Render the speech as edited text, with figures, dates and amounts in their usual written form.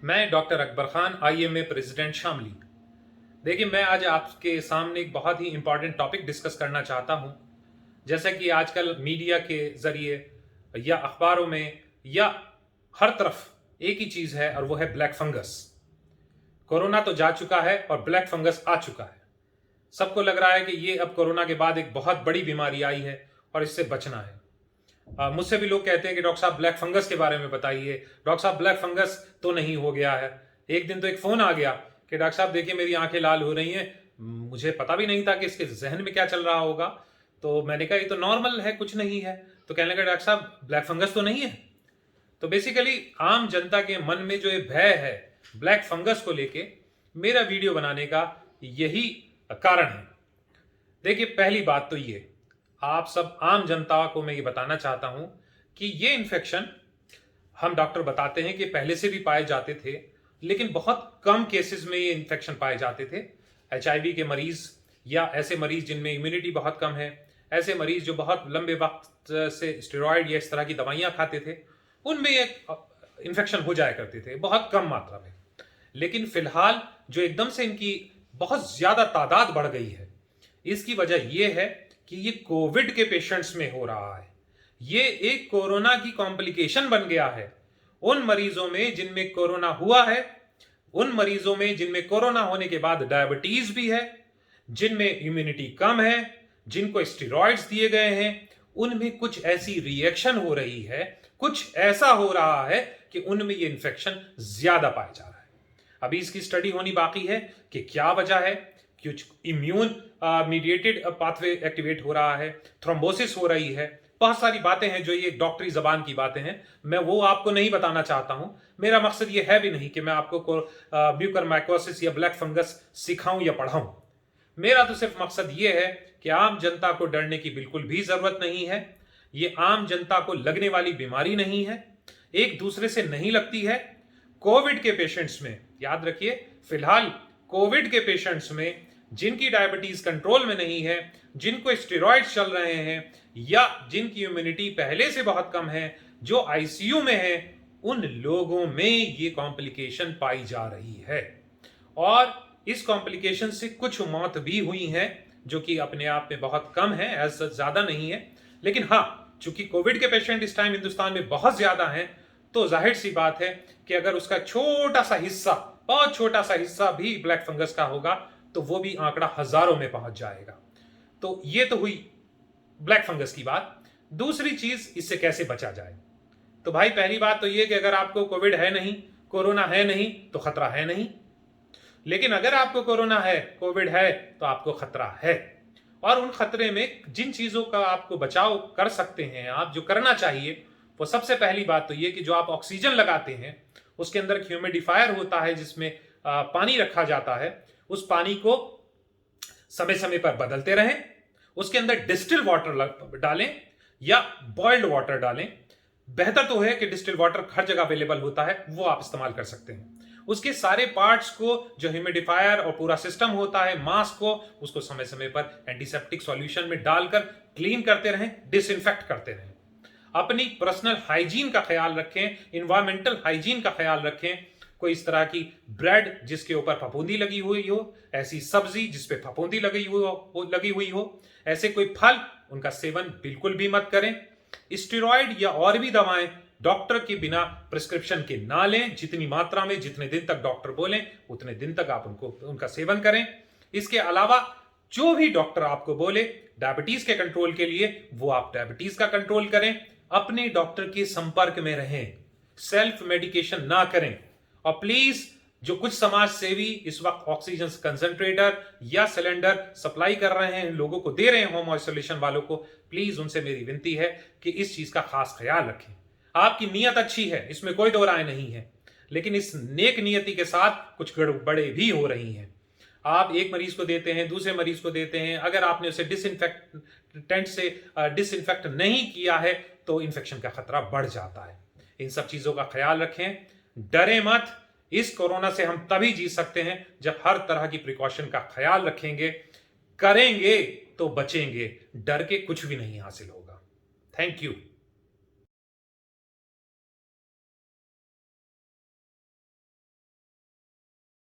मैं doctor Akbar Khan, IMA president Shamli. देखिए, मैं आज आपके सामने एक बहुत ही इंपॉर्टेंट टॉपिक डिस्कस करना चाहता हूं। जैसा कि आजकल मीडिया के जरिए या अखबारों में या हर तरफ एक ही चीज है और वो है ब्लैक फंगस। कोरोना तो जा चुका है और ब्लैक फंगस आ चुका है। सबको लग रहा है कि ये अब कोरोना के बाद एक बहुत बड़ी बीमारी आई है और इससे बचना है। मुझसे भी लोग कहते हैं कि डॉक्टर साहब ब्लैक फंगस के बारे में बताइए। डॉक्टर साहब ब्लैक फंगस तो नहीं हो गया है। एक दिन तो एक फोन आ गया कि डॉक्टर साहब देखिए मेरी आंखें लाल हो रही हैं। मुझे पता भी नहीं था कि इसके जहन में क्या चल रहा होगा। तो मैंने कहा ये तो नॉर्मल है, कुछ नहीं है। तो कहने लगा डॉक्टर साहब ब्लैक फंगस तो नहीं है। तो बेसिकली आम जनता के मन में जो ये भय है ब्लैक फंगस को लेके, मेरा वीडियो बनाने का यही कारण है। देखिए, पहली बात तो ये, आप सब आम जनता को मैं ये बताना चाहता हूं कि ये इन्फेक्शन हम डॉक्टर बताते हैं कि पहले से भी पाए जाते थे, लेकिन बहुत कम केसेस में ये इन्फेक्शन पाए जाते थे। एचआईवी के मरीज या ऐसे मरीज जिनमें इम्यूनिटी बहुत कम है, ऐसे मरीज जो बहुत लंबे वक्त से स्टेरॉयड या इस तरह की दवाइयां खाते थे, उनमें ये इन्फेक्शन हो जाया करते थे बहुत कम मात्रा में। लेकिन फिलहाल जो एकदम से इनकी बहुत ज्यादा तादाद बढ़ गई है, इसकी वजह यह है कि ये कोविड के पेशेंट्स में हो रहा है। ये एक कोरोना की कॉम्प्लिकेशन बन गया है। उन मरीजों में जिनमें कोरोना हुआ है, उन मरीजों में जिनमें कोरोना होने के बाद डायबिटीज भी है, जिनमें इम्यूनिटी कम है, जिनको स्टेरॉइड्स दिए गए हैं, उनमें कुछ ऐसी रिएक्शन हो रही है, कुछ ऐसा हो रहा है कि उनमें ये इन्फेक्शन ज्यादा पाया जा रहा है। अभी इसकी स्टडी होनी बाकी है कि क्या वजह है। कुछ इम्यून मीडिएटेड पाथवे एक्टिवेट हो रहा है, थ्रोम्बोसिस हो रही है, बहुत सारी बातें हैं जो ये डॉक्टरी जबान की बातें हैं। मैं वो आपको नहीं बताना चाहता हूं। मेरा मकसद ये है भी नहीं कि मैं आपको म्यूकरमाइकोसिस या ब्लैक फंगस सिखाऊं या पढ़ाऊं। मेरा तो सिर्फ मकसद ये है कि आम जनता को डरने की बिल्कुल भी जरूरत नहीं है। ये आम जनता को लगने वाली बीमारी नहीं है, एक दूसरे से नहीं लगती है। कोविड के पेशेंट्स में याद रखिए, फिलहाल कोविड के पेशेंट्स में जिनकी डायबिटीज कंट्रोल में नहीं है, जिनको स्टेरॉइड्स चल रहे हैं या जिनकी इम्यूनिटी पहले से बहुत कम है, जो आईसीयू में है, उन लोगों में ये कॉम्प्लिकेशन पाई जा रही है। और इस कॉम्प्लिकेशन से कुछ मौत भी हुई है, जो कि अपने आप में बहुत कम है, ऐसा ज्यादा नहीं है। लेकिन हाँ, चूंकि कोविड के पेशेंट इस टाइम हिंदुस्तान में बहुत ज्यादा हैं, तो जाहिर सी बात है कि अगर उसका छोटा सा हिस्सा, बहुत छोटा सा हिस्सा भी ब्लैक फंगस का होगा, तो वो भी आंकड़ा हजारों में पहुंच जाएगा। तो ये तो हुई ब्लैक फंगस की बात। दूसरी चीज, इससे कैसे बचा जाए। तो भाई, पहली बात तो ये कि अगर आपको कोविड है नहीं, कोरोना है नहीं, तो खतरा है नहीं। लेकिन अगर आपको कोरोना है, कोविड है, तो आपको खतरा है। और उन खतरे में जिन चीजों का आपको बचाव कर सकते हैं, आप जो करना चाहिए, वो सबसे पहली बात तो ये कि जो आप ऑक्सीजन लगाते हैं, उसके अंदर एक ह्यूमिडिफायर होता है जिसमें पानी रखा जाता है। उस पानी को समय समय पर बदलते रहें। उसके अंदर डिस्टिल वाटर डालें या बॉइल्ड वाटर डालें। बेहतर तो है कि डिस्टिल वाटर हर जगह अवेलेबल होता है, वो आप इस्तेमाल कर सकते हैं। उसके सारे पार्ट्स को, जो ह्यूमिडिफायर और पूरा सिस्टम होता है, मास्क को, उसको समय समय पर एंटीसेप्टिक सॉल्यूशन में डालकर क्लीन करते रहें, डिसइंफेक्ट करते रहें। अपनी पर्सनल हाइजीन का ख्याल रखें, इन्वायरमेंटल हाइजीन का ख्याल रखें। कोई इस तरह की ब्रेड जिसके ऊपर फफूंदी लगी हुई हो, ऐसी सब्जी जिसपे फफूंदी लगी हुई हो, ऐसे कोई फल, उनका सेवन बिल्कुल भी मत करें। स्टेरॉइड या और भी दवाएं डॉक्टर के बिना प्रिस्क्रिप्शन के ना लें। जितनी मात्रा में, जितने दिन तक डॉक्टर बोलें, उतने दिन तक आप उनका सेवन करें। इसके अलावा जो भी डॉक्टर आपको बोले डायबिटीज के कंट्रोल के लिए, वो आप डायबिटीज का कंट्रोल करें। अपने डॉक्टर के संपर्क में रहें, सेल्फ मेडिकेशन ना करें। और प्लीज, जो कुछ समाज सेवी इस वक्त ऑक्सीजन कंसंट्रेटर या सिलेंडर सप्लाई कर रहे हैं, लोगों को दे रहे हैं, होम आइसोलेशन वालों को, प्लीज उनसे मेरी विनती है कि इस चीज का खास ख्याल रखें। आपकी नीयत अच्छी है, इसमें कोई दो राय नहीं है, लेकिन इस नेक नियति के साथ कुछ गड़बड़े भी हो रही हैं। आप एक मरीज को देते हैं, दूसरे मरीज को देते हैं, अगर आपने उसे डिसइंफेक्टेंट से डिसइंफेक्ट नहीं किया है, तो इन्फेक्शन का खतरा बढ़ जाता है। इन सब चीजों का ख्याल रखें, डरे मत। इस कोरोना से हम तभी जीत सकते हैं जब हर तरह की प्रिकॉशन का ख्याल रखेंगे, करेंगे तो बचेंगे। डर के कुछ भी नहीं हासिल होगा। Thank you.